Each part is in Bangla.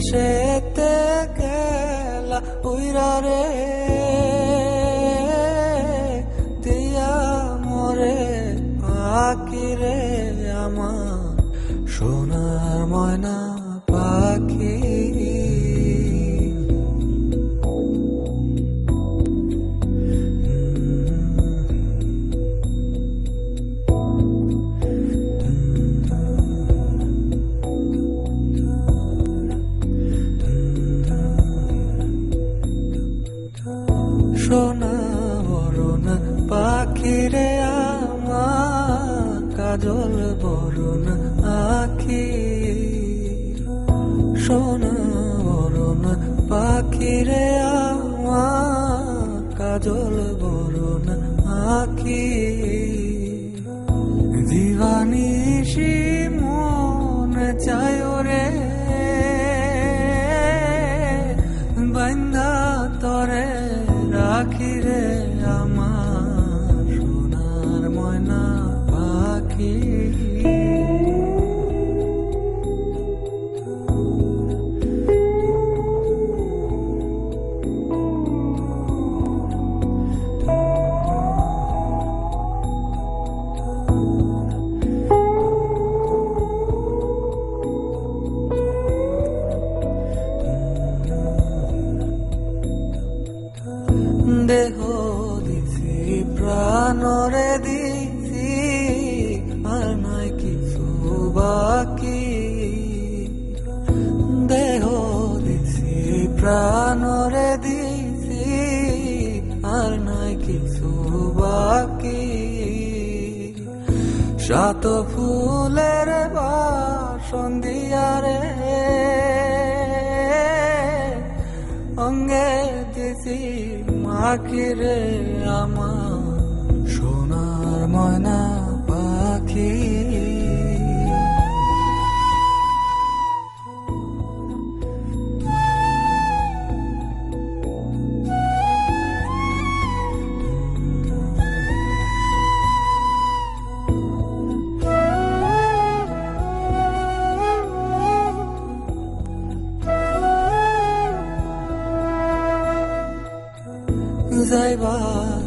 দেশেতে গেলা উইরা রে দিয়া মরে পাখি রে আমার সোনার ময়না পাখি সোনা বরণ পাখি রে আমার কাজল বরণ আখি সোনা বরণ পাখি রে আমার কাজল বরণ আখি দিবানিশি মনে চায় রে বান্ধা তরে রাখি রে আমার সোনার ময়না পাখি দেহ দিছি প্রাণরে দিছি আর নাই কিছু বাকি দেহ দিছি প্রাণরে দিছি আর নাই কিছু বাকি সাত ফুলের বাসন দিয়ারে অঙ্গে দিছি মাখি রে আমার সোনার ময়না পাখি যাইবা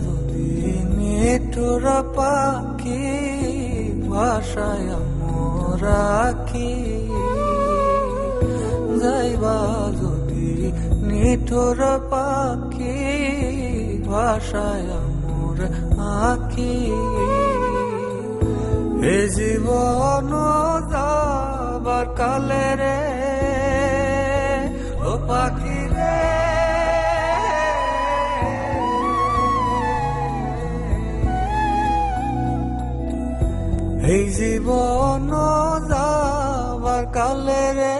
যদি নিঠুর পাখি ভাষায় রাখি যাইবা যদি নিঠুর পাখি ভাষায় মোর আখি এ জীবন যাবার কালে রে ও পাখি রে এই জীবন যাবার কালে রে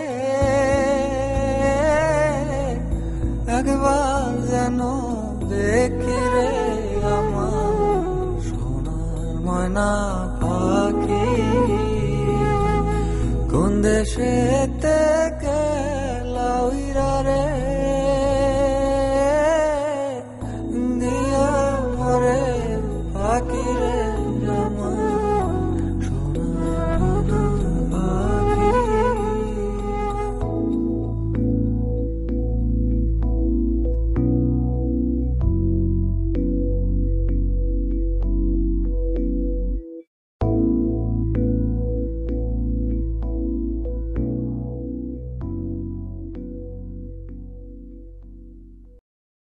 একবার যেন দেখি রে আমার সোনার ময়না পাখি কোন দেশেতে